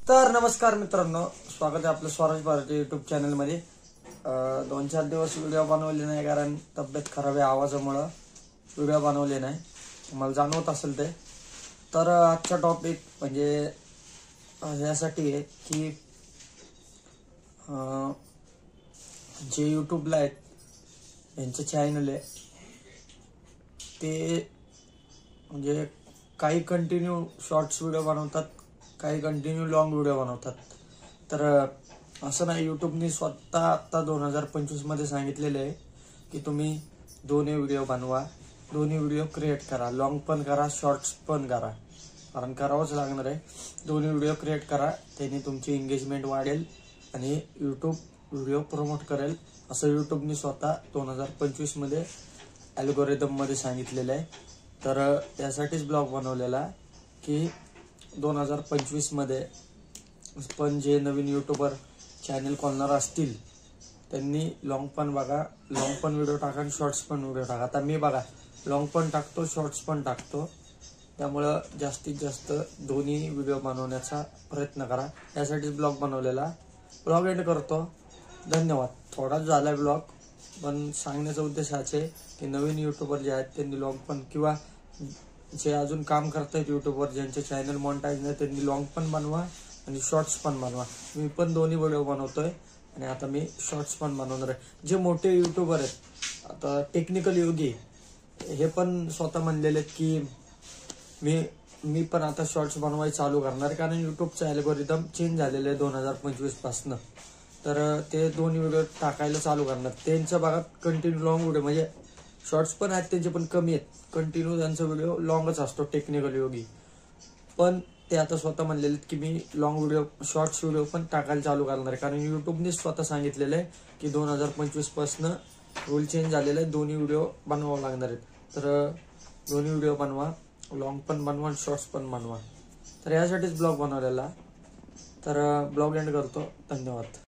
तर नमस्कार मित्रांनो, स्वागत आहे आपलं स्वराज भारती युट्यूब चॅनल मध्ये। 2-4 दिवस व्हिडिओ बनवले नाही कारण तब्येत खराब आहे, आवाजामुळे व्हिडिओ बनवले नाही, मला जाणवत असेल ते। तर आजचा टॉपिक म्हणजे यासाठी आहे की जे यूट्यूबला आहेत यांचे चॅनल आहे ते म्हणजे काही कंटिन्यू शॉर्ट्स व्हिडिओ बनवतात, काही कंटिन्यू लॉंग व्हिडिओ बनवतात। तर असं नाही, यूट्यूबने स्वतः आता 2025 मध्ये सांगितलेले आहे की तुम्ही दोन्ही व्हिडिओ बनवा, दोन्ही व्हिडिओ क्रिएट करा, लॉंग पण करा, शॉर्ट्स पण करा, कारण करावंच लागणार आहे। दोन्ही व्हिडिओ क्रिएट करा, त्याने तुमची एंगेजमेंट वाढेल आणि यूट्यूब व्हिडिओ प्रमोट करेल, असं यूट्यूबने स्वतः 2025 मध्ये अल्गोरिदम मध्ये सांगितलेलं आहे। तर यासाठीच ब्लॉग बनवलेला की 2025 मध्ये पण जे नवीन यूट्यूबर चॅनल खोलणार असतील त्यांनी लॉंग पण बघा, लॉंग पण व्हिडिओ टाका आणि शॉर्ट्स पण व्हिडिओ टाका। आता मी बघा लॉंग पण टाकतो, शॉर्ट्स पण टाकतो, त्यामुळे जास्तीत जास्त दोन्ही व्हिडिओ बनवण्याचा प्रयत्न करा, यासाठी ब्लॉग बनवलेला। ब्लॉग एंड करतो, धन्यवाद। थोडाच झालाय ब्लॉग, पण सांगण्याचा उद्देश हाच आहे की नवीन यूट्यूबर जे आहेत त्यांनी लॉंग पण किंवा जे अजून काम करतायत यूट्यूबवर ज्यांचे चॅनल मॉनिटाइज नाही त्यांनी लॉंग पण बनवा आणि शॉर्ट्स पण बनवा। मी पण दोन्ही व्हिडिओ बनवतोय आणि आता मी शॉर्ट्स पण बनवणार आहे। जे मोठे यूट्यूबर आहेत, आता टेक्निकल योगी हे पण स्वतः म्हणलेले की मी पण आता शॉर्ट्स बनवायला चालू करणार, कारण यूट्यूबचं अल्गोरिदम चेंज झालेलं आहे 2025 पासून। तर ते दोन्ही व्हिडिओ टाकायला चालू करणार। त्यांच्या भागात कंटिन्यू लॉंग व्हिडिओ म्हणजे शॉर्ट्स पण आहेत त्यांचे, पण कमी आहेत, कंटिन्यू त्यांचा व्हिडिओ लॉंगच असतो टेक्निकल योगी। पण ते आता स्वतः म्हणलेले की मी लॉंग व्हिडिओ, शॉर्ट्स व्हिडिओ पण टाकायला चालू करणार आहे, कारण यूट्यूबने स्वतः सांगितलेलं आहे की 2025 पासून रूल चेंज झालेला आहे, दोन्ही व्हिडिओ बनवावं लागणार आहेत। तर दोन्ही व्हिडिओ बनवा, लॉंग पण बनवा, शॉर्ट्स पण बनवा। तर यासाठीच ब्लॉग बनवलेला। तर ब्लॉग एंड करतो, धन्यवाद।